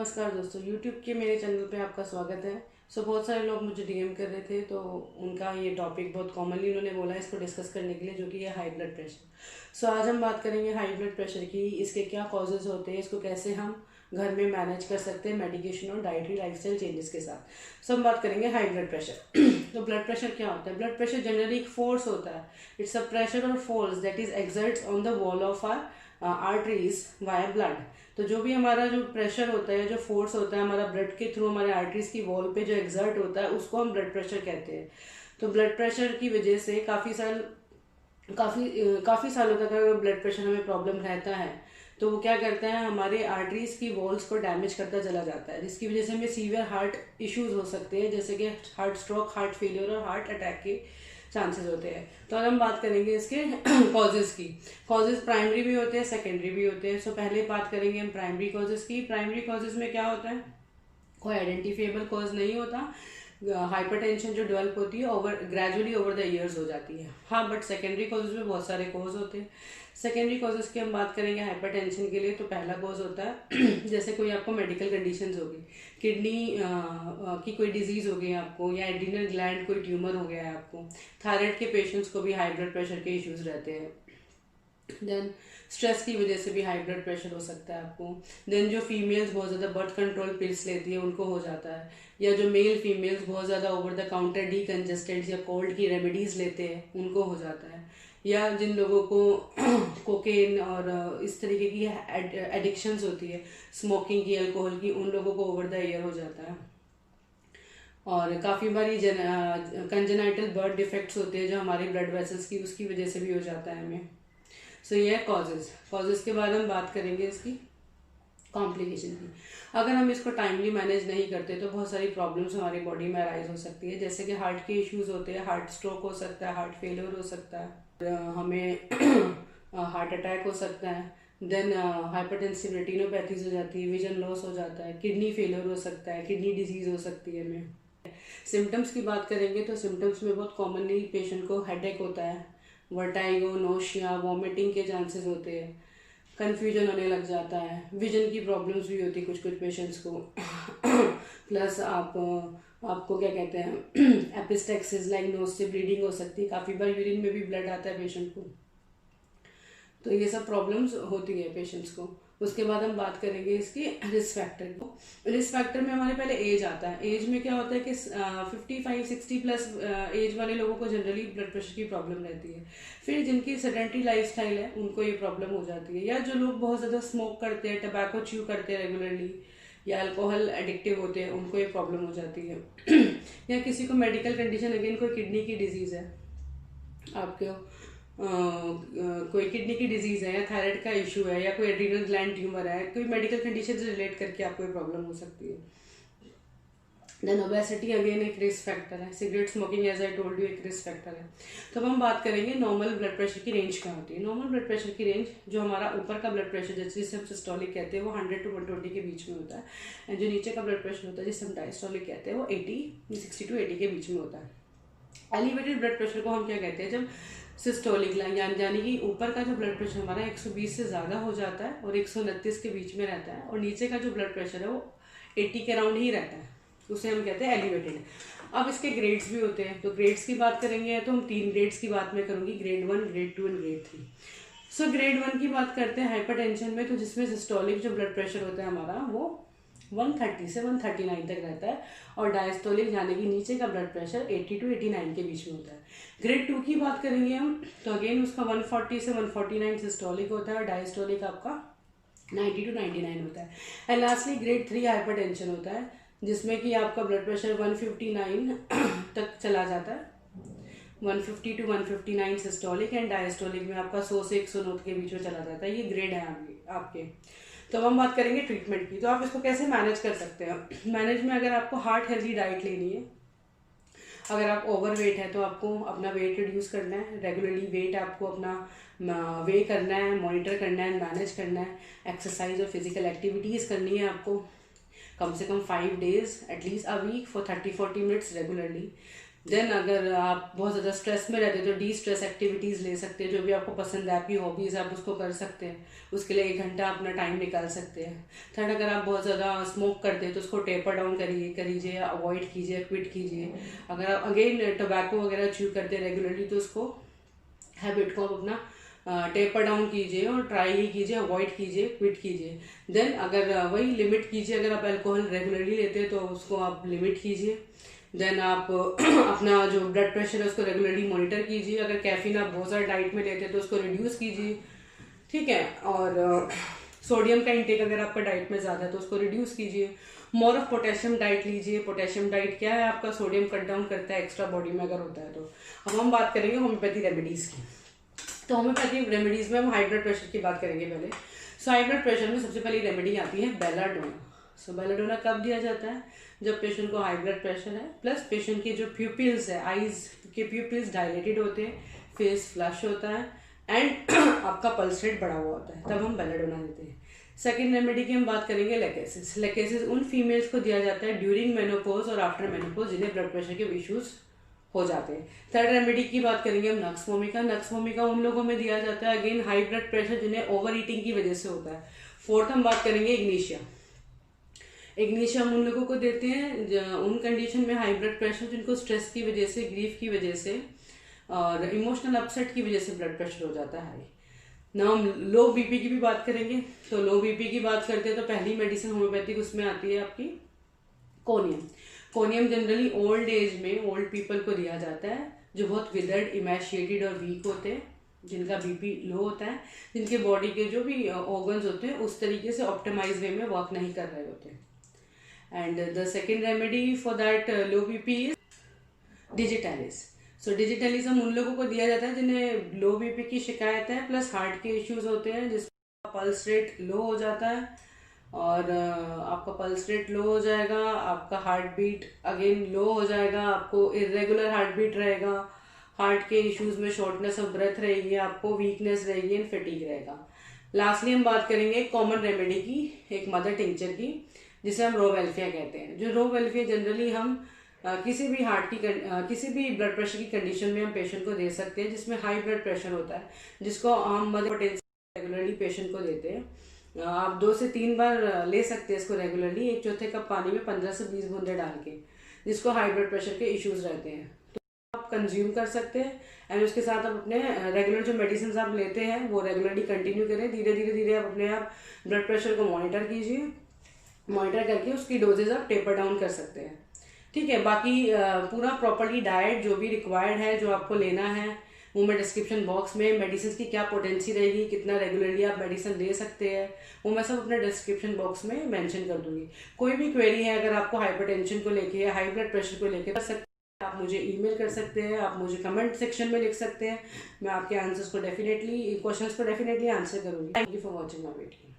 नमस्कार दोस्तों, YouTube के मेरे चैनल पे आपका स्वागत है। बहुत सारे लोग मुझे डीएम कर रहे थे, तो उनका ये टॉपिक बहुत कॉमनली उन्होंने बोला इसको डिस्कस करने के लिए, जो कि है हाई ब्लड प्रेशर। आज हम बात करेंगे हाई ब्लड प्रेशर की, इसके क्या कॉजेज़ होते हैं, इसको कैसे हम घर में मैनेज कर सकते हैं मेडिकेशन और डाइटरी लाइफस्टाइल चेंजेस के साथ। हम बात करेंगे हाई ब्लड प्रेशर। तो ब्लड प्रेशर क्या होता है? ब्लड प्रेशर जनरली एक फोर्स होता है। इट्स अ प्रेशर और force that is exerts on the wall of our arteries via blood. तो जो भी हमारा जो प्रेशर होता है, जो फोर्स होता है हमारा ब्लड के थ्रू हमारे आर्टरीज की वॉल पे जो एक्सर्ट होता है, उसको हम ब्लड प्रेशर कहते हैं। तो ब्लड प्रेशर की वजह से काफ़ी सालों तक अगर ब्लड प्रेशर हमें प्रॉब्लम रहता है, तो वो क्या करता है, हमारे आर्टरीज की वॉल्स को डैमेज करता चला जाता है, जिसकी वजह से हमें सीवियर हार्ट इश्यूज हो सकते हैं, जैसे कि हार्ट स्ट्रोक, हार्ट फेलियर और हार्ट अटैक के चांसेस होते हैं। तो आज हम बात करेंगे इसके कॉजेज़ की। कॉजेज़ प्राइमरी भी होते हैं, सेकेंडरी भी होते हैं। पहले बात करेंगे हम प्राइमरी कॉजेज़ की। प्राइमरी कॉजेज़ में क्या होता है? कोई आइडेंटिफिएबल कॉज नहीं होता। हाइपरटेंशन जो डेवलप होती है ग्रेजुअली ओवर द ईयर्स हो जाती है। हाँ, बट सेकेंडरी कॉजेज में बहुत सारे कॉज होते हैं। सेकेंडरी कॉजेज की हम बात करेंगे हाइपरटेंशन के लिए, तो पहला कॉज होता है जैसे कोई आपको मेडिकल कंडीशंस होगी, किडनी की कोई डिजीज़ हो गई आपको, या एड्रीनल ग्लैंड कोई ट्यूमर हो गया है आपको। थायराइड के पेशेंट्स को भी हाई ब्लड प्रेशर के इश्यूज रहते हैं। देन स्ट्रेस की वजह से भी हाई ब्लड प्रेशर हो सकता है आपको। देन जो फीमेल्स बहुत ज़्यादा बर्थ कंट्रोल पिल्स लेती है, उनको हो जाता है। या जो मेल फीमेल्स बहुत ज़्यादा ओवर द काउंटर डीकंजेस्टेंट्स या कोल्ड की रेमेडीज़ लेते हैं, उनको हो जाता है। या जिन लोगों को कोकेन और इस तरीके की एडिक्शंस होती है, स्मोकिंग की, अल्कोहल की, उन लोगों को ओवर द ईयर हो जाता है। और काफ़ी बारी कंजेनाइटल बर्थ डिफेक्ट्स होते हैं जो हमारी ब्लड वेसल्स की, उसकी वजह से भी हो जाता है हमें। ये है कॉजेज़ के बाद हम बात करेंगे इसकी कॉम्प्लिकेशन की। अगर हम इसको टाइमली मैनेज नहीं करते तो बहुत सारी प्रॉब्लम्स हमारी बॉडी में अराइज हो सकती है, जैसे कि हार्ट के इश्यूज होते हैं, हार्ट स्ट्रोक हो सकता है, हार्ट फेलियर हो सकता है, हमें हार्ट अटैक हो सकता है। देन हाइपरटेंसिव रेटिनोपैथीज हो जाती है, विजन लॉस हो जाता है, किडनी फेलियर हो सकता है, किडनी डिजीज हो सकती है हमें। सिम्टम्स की बात करेंगे तो सिम्टम्स में बहुत कॉमनली पेशेंट को हेडेक होता है, वर्टाइगो, नोशिया, वॉमिटिंग के चांसेस होते हैं, कन्फ्यूजन होने लग जाता है, विजन की प्रॉब्लम्स भी होती है कुछ पेशेंट्स को प्लस आपको क्या कहते हैं एपिस्टेक्सिस, लाइक नोज से ब्लीडिंग हो सकती है, काफ़ी बार यूरिन में भी ब्लड आता है पेशेंट को। तो ये सब प्रॉब्लम्स होती है पेशेंट्स को। उसके बाद हम बात करेंगे इसकी रिस्क फैक्टर को। रिस्क फैक्टर में हमारे पहले एज आता है। एज में क्या होता है कि 55-60 प्लस एज वाले लोगों को जनरली ब्लड प्रेशर की प्रॉब्लम रहती है। फिर जिनकी सेडेंटरी लाइफस्टाइल है, उनको ये प्रॉब्लम हो जाती है। या जो लोग बहुत ज़्यादा स्मोक करते हैं, टबैको च्यू करते हैं रेगुलरली, या अल्कोहल एडिक्टिव होते हैं, उनको ये प्रॉब्लम हो जाती है। या किसी को मेडिकल कंडीशन, अगेन कोई किडनी की डिजीज़ है आपको, कोई किडनी की डिजीज़ है, या थायराइड का इशू है, या कोई एड्रीनल ग्लैंड ट्यूमर है, कोई मेडिकल कंडीशन से रिलेट करके आपको ये प्रॉब्लम हो सकती है। देन ओबेसिटी अगेन एक रिस्क फैक्टर है। Cigarette smoking, as I told you, एक रिस्क फैक्टर है। तो अब हम बात करेंगे नॉर्मल ब्लड प्रेशर की रेंज क्या होती है। नॉर्मल ब्लड प्रेशर की रेंज, जो हमारा ऊपर का ब्लड प्रेशर जिसे हम सिस्टोलिक कहते हैं, वो 100 to 120 के बीच में होता है। एंड जो नीचे का ब्लड प्रेशर होता है, जिसे हम डायस्टोलिक कहते हैं, वो 60 to 80 के बीच में होता है। एलिवेटेड ब्लड प्रेशर को हम क्या कहते हैं? जब सिस्टोलिक यानी कि ऊपर का जो ब्लड प्रेशर हमारा 120 से ज़्यादा हो जाता है और 129 के बीच में रहता है, और नीचे का जो ब्लड प्रेशर है वो 80 के अराउंड ही रहता है, उसे हम कहते हैं एलिवेटेड। अब इसके ग्रेड्स भी होते हैं। तो ग्रेड्स की बात करेंगे तो हम 3 ग्रेड्स की बात मैं करूँगी, grade 1, grade 2 and grade 3। Grade 1 की बात करते हैं हाइपरटेंशन में, तो जिसमें सिस्टोलिक जो ब्लड प्रेशर होता है हमारा, वो 130 से 139 तक रहता है, और डायस्टोलिक यानी कि नीचे का ब्लड प्रेशर 80 to 89 के बीच में होता है। ग्रेड 2 की बात करेंगे हम, तो अगेन उसका 140 से 149 सिस्टोलिक होता है, और डायस्टोलिक आपका 90 to 99 होता है। एंड लास्टली ग्रेड 3 हाइपरटेंशन होता है, जिसमें कि आपका ब्लड प्रेशर 159 तक चला जाता है, 150 to 159 सिस्टोलिक, एंड डायस्टोलिक में आपका 100 से 109 के बीच में चला जाता है। ये ग्रेड है आपके। तो अब हम बात करेंगे ट्रीटमेंट की। तो आप इसको कैसे मैनेज कर सकते हैं? मैनेज में अगर आपको हार्ट हेल्दी डाइट लेनी है, अगर आप ओवर वेट है तो आपको अपना वेट रिड्यूस करना है, रेगुलरली वेट आपको अपना वे करना है, मॉनिटर करना है, मैनेज करना है, एक्सरसाइज और फिजिकल एक्टिविटीज़ करनी है आपको कम से कम 5 days at least a week for 30-40 minutes regularly. Then अगर आप बहुत ज़्यादा स्ट्रेस में रहते हैं तो डी स्ट्रेस एक्टिविटीज़ ले सकते हैं, जो भी आपको पसंद है, आपकी हॉबीज़ आप उसको कर सकते हैं, उसके लिए 1 घंटा अपना टाइम निकाल सकते हैं। थर्ड, अगर आप बहुत ज़्यादा स्मोक करते हैं तो उसको टेपर डाउन करीजिए, अवॉइड कीजिए, क्विट कीजिए। अगर आप अगेन टोबैको वगैरह च्यू करते हैं रेगुलरली तो उसको हैबिट को आप अपना टेपर डाउन कीजिए और ट्राई ही कीजिए, अवॉइड कीजिए, क्विट कीजिए। देन अगर वही लिमिट कीजिए, अगर आप अल्कोहल रेगुलरली लेते हैं तो उसको आप लिमिट कीजिए। देन आप अपना जो ब्लड प्रेशर है उसको रेगुलरली मॉनिटर कीजिए। अगर कैफीन आप बहुत ज़्यादा डाइट में लेते हैं तो उसको रिड्यूस कीजिए, ठीक है। और सोडियम का इंटेक अगर आपका डाइट में ज़्यादा है तो उसको रिड्यूस कीजिए। मोर ऑफ पोटेशियम डाइट लीजिए। पोटेशियम डाइट क्या है, आपका सोडियम कट डाउन करता है एक्स्ट्रा बॉडी में अगर होता है तो। अब हम बात करेंगे होम्योपैथी रेमेडीज़ की। तो होम्योपैथिक रेमेडीज़ में हम हाई ब्लड प्रेशर की बात करेंगे पहले। सो हाई ब्लड प्रेशर में सबसे पहली रेमेडी आती है बेलाडोना। सो बेलाडोना कब दिया जाता है, जब पेशेंट को हाई ब्लड प्रेशर है, प्लस पेशेंट के जो प्यूपिल्स है, आईज के प्यूपिल्स डायलेटेड होते हैं, फेस फ्लश होता है एंड आपका पल्स रेट बढ़ा हुआ होता है, तब हम बेलाडोना देते हैं। सेकेंड रेमेडी की हम बात करेंगे लेकेसिस। लेकेसिस उन फीमेल्स को दिया जाता है ड्यूरिंग मेनोपोज और आफ्टर मेनोपोज जिन्हें ब्लड प्रेशर के इश्यूज हो जाते हैं। थर्ड रेमेडी की बात करेंगे हम नक्स वोमिका। नक्स वोमिका उन लोगों में दिया जाता है अगेन हाई ब्लड प्रेशर जिन्हें ओवर ईटिंग की वजह से होता है। फोर्थ हम बात करेंगे इग्निशिया। इग्निशिया हम उन लोगों को देते हैं उन कंडीशन में हाई ब्लड प्रेशर जिनको स्ट्रेस की वजह से, ग्रीफ की वजह से और इमोशनल अपसेट की वजह से ब्लड प्रेशर हो जाता है हाई। ना हम लो बीपी की भी बात करेंगे। तो लो बीपी की बात करते हैं तो पहली मेडिसिन होम्योपैथिक उसमें आती है आपकी conium. Conium generally old age में ओल्ड पीपल को दिया जाता है जो बहुत विदर्ड, इमेशिएटेड और वीक होते हैं, जिनका बीपी लो होता है, जिनके बॉडी के जो भी ऑर्गन्स होते हैं उस तरीके से ऑप्टिमाइज वे में वर्क नहीं कर रहे होते। And the second remedy for that low BP is digitalis. So digitalis हम उन लोगों को दिया जाता है जिन्हें लो बीपी की शिकायत है प्लस हार्ट के इश्यूज होते हैं, जिसका पल्स रेट लो हो जाता है और आपका पल्स रेट लो हो जाएगा, आपका हार्ट बीट अगेन लो हो जाएगा, आपको इरेगुलर हार्ट बीट रहेगा, हार्ट के इश्यूज में शॉर्टनेस ऑफ ब्रेथ रहेगी, आपको वीकनेस रहेगी एंड फटीग रहेगा। लास्टली हम बात करेंगे कॉमन रेमेडी की, एक मदर टिंचर की, जिसे हम रोवेल्फिया कहते हैं। जो रोवेल्फिया जनरली हम किसी भी किसी भी ब्लड प्रेशर की कंडीशन में हम पेशेंट को दे सकते हैं जिसमें हाई ब्लड प्रेशर होता है, जिसको हम मदर पोटेंशियल रेगुलरली पेशेंट को देते हैं। आप 2 से 3 बार ले सकते हैं इसको रेगुलरली, 1/4 कप पानी में 15 से 20 बूंदे डाल के, जिसको हाई ब्लड प्रेशर के इश्यूज रहते हैं तो आप कंज्यूम कर सकते हैं। एंड उसके साथ आप अपने रेगुलर जो मेडिसिन आप लेते हैं वो रेगुलरली कंटिन्यू करें। धीरे धीरे आप अपने आप ब्लड प्रेशर को मॉनिटर कीजिए, मॉनिटर करके उसकी डोजेज आप टेपर डाउन कर सकते हैं, ठीक है। बाकी पूरा प्रॉपर्ली डाइट जो भी रिक्वायर्ड है, जो आपको लेना है, वो मैं डिस्क्रिप्शन बॉक्स में मेडिसिन की क्या पोटेंसी रहेगी, कितना रेगुलरली आप मेडिसिन ले सकते हैं, वो मैं सब अपने डिस्क्रिप्शन बॉक्स में मेंशन कर दूंगी। कोई भी क्वेरी है अगर आपको हाइपरटेंशन को लेके या हाई ब्लड प्रेशर को लेके, कर सकते हैं आप मुझे ईमेल कर सकते हैं, आप मुझे कमेंट सेक्शन में लिख सकते हैं, मैं आपके आंसर्स को डेफिनेटली, क्वेश्चंस को डेफिनेटली आंसर करूंगी। Thank you for watching my video.